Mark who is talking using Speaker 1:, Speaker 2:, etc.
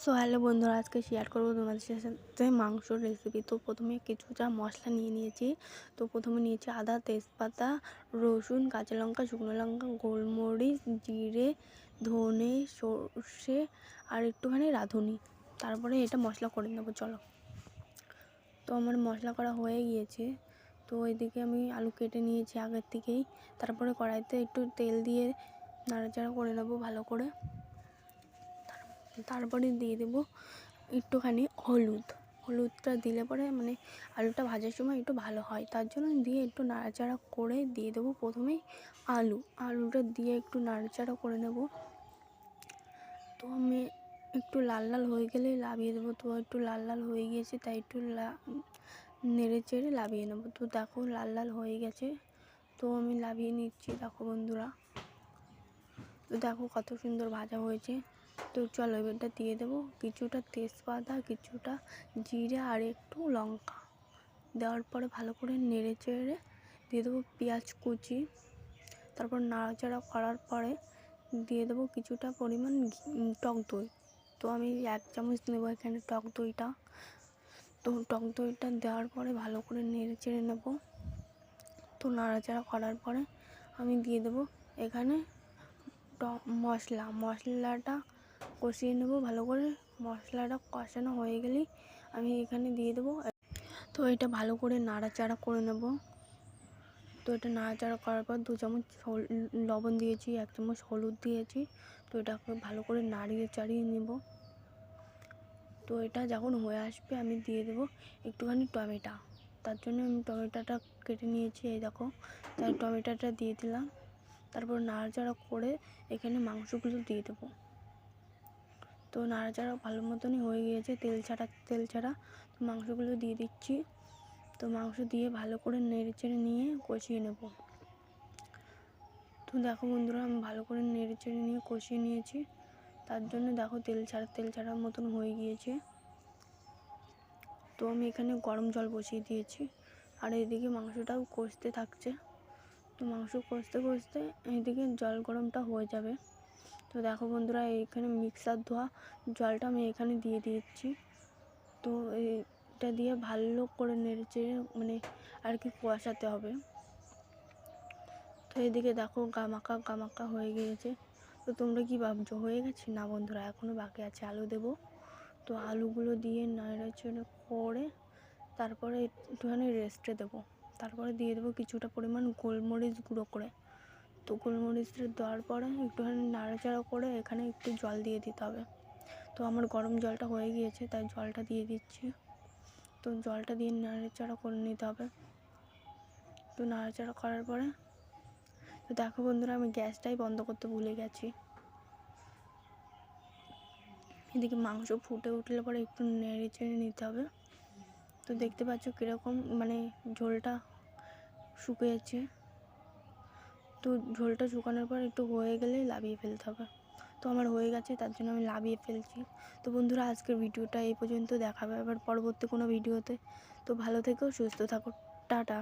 Speaker 1: So hello বন্ধুরা, আজকে share করবো তোমাদের সাথে মাংসর রেসিপি। তো প্রথমে কিছুটা মশলা নিয়ে নিয়েছি। তো প্রথমে নিয়েছি আদা, তেজপাতা, রসুন, কাঁচা লঙ্কা, শুকনো লঙ্কা, গোলমরিচ, জিরে, ধনে, সর্ষে আর একটুখানি রাঁধুনি। তারপরে এটা মশলা করে নেবো। চলো, তো আমার মশলা করা হয়ে গিয়েছে। তো এদিকে আমি আলু কেটে নিয়েছি আগের থেকেই। তারপরে কড়াইতে একটু তেল দিয়ে নাড়াচাড়া করে নেবো ভালো করে। তারপরে দিয়ে দেবো একটুখানি হলুদটা দিলে পরে আলুটা ভাজার সময় একটু ভালো হয়, তার জন্য দিয়ে একটু নাড়াচাড়া করে দিয়ে দেবো প্রথমেই আলুটা দিয়ে একটু নাড়াচাড়া করে নেব। তো আমি একটু লাল লাল হয়ে গেলে লাভিয়ে দেবো। তো একটু লাল লাল হয়ে গিয়েছে, তাই একটু নেড়ে চেড়ে লাভিয়ে নেবো। তো দেখো লাল লাল হয়ে গেছে, তো আমি লাভিয়ে নিচ্ছি। দেখো বন্ধুরা, তো দেখো কত সুন্দর ভাজা হয়েছে। তো চলো এবারটা দিয়ে দেবো কিছুটা তেজপাতা, কিছুটা জিরে আর একটু লঙ্কা। দেওয়ার পরে ভালো করে নেড়ে চেড়ে দিয়ে দেবো পেঁয়াজ কুচি। তারপর নাড়াচাড়া করার পরে দিয়ে দেবো কিছুটা পরিমাণ টক দই। তো আমি 1 চামচ নেবো এখানে টক দইটা। তো টক দইটা দেওয়ার পরে ভালো করে নেড়ে চেড়ে নেবো। তো নাড়াচাড়া করার পরে আমি দিয়ে দেবো এখানে মশলাটা কষিয়ে নেব ভালো করে। মশলাটা কষানো হয়ে গেলেই আমি এখানে দিয়ে দেবো। তো এটা ভালো করে নাড়াচাড়া করে নেব। তো এটা নাড়াচাড়া করার পর 2 চামচ লবণ দিয়েছি, 1 চামচ হলুদ দিয়েছি। তো এটাকে ভালো করে নাড়িয়ে চাড়িয়ে নেব। তো এটা যখন হয়ে আসবে আমি দিয়ে দেবো একটুখানি টমেটো। তার জন্য আমি টমেটোটা কেটে নিয়েছি, এই দেখো। তাই টমেটোটা দিয়ে দিলাম। তারপর নাড়াচাড়া করে এখানে মাংসগুলো দিয়ে দেবো। তো নাড়াচাড়া ভালো মতনই হয়ে গিয়েছে, তেল ছাড়া। তো মাংসগুলো দিয়ে দিচ্ছি। তো মাংস দিয়ে ভালো করে নেড়ে চেড়ে নিয়ে কষিয়ে নেব। তো দেখো বন্ধুরা, আমি ভালো করে নেড়ে চেড়ে নিয়ে কষিয়ে নিয়েছি। তার জন্য দেখো তেল ছাড়ার মতন হয়ে গিয়েছে। তো আমি এখানে গরম জল বসিয়ে দিয়েছি, আর এদিকে মাংসটাও কষতে থাকছে। তো মাংস কষতে কষতে এইদিকে জল গরমটা হয়ে যাবে। তো দেখো বন্ধুরা, এইখানে মিক্সার ধোয়া জলটা আমি এখানে দিয়ে দিচ্ছি। তো এটা দিয়ে ভালো করে নেড়েচেড়ে আর কি কষাতে হবে। তো এদিকে দেখো গামাকা হয়ে গিয়েছে। তো তোমরা কি ভাবছো হয়ে গেছে? না বন্ধুরা, এখনও বাকি আছে। আলু দেবো। তো আলুগুলো দিয়ে নেড়েচেড়ে করে তারপরে একটুখানি রেস্টে দেবো। তারপরে দিয়ে দেবো কিছুটা পরিমাণ গোলমরিচ গুঁড়ো করে। তো গোলমরিচটা দেওয়ার পরে একটুখানি নাড়াচাড়া করে এখানে একটু জল দিয়ে দিতে হবে। তো আমার গরম জলটা হয়ে গিয়েছে, তাই জলটা দিয়ে দিচ্ছি। তো জলটা দিয়ে নাড়াচাড়া করে নিতে হবে। তো নাড়াচাড়া করার পরে তো দেখো বন্ধুরা, আমি গ্যাসটাই বন্ধ করতে ভুলে গেছি। এদিকে মাংস ফুটে উঠলে পরে একটু নেড়ে চেড়ে নিতে হবে। তো দেখতে পাচ্ছ কীরকম ঝোলটা শুকিয়েছে। তো ঝোলটা শুকানোর পর একটু হয়ে গেলেই লাভিয়ে ফেলতে হবে। তো আমার হয়ে গেছে, তার জন্য আমি লাভিয়ে ফেলছি। তো বন্ধুরা, আজকের ভিডিওটা এই পর্যন্ত। দেখাবে আবার পরবর্তী কোনো ভিডিওতে। তো ভালো থেকো, সুস্থ থাকো, টাটা।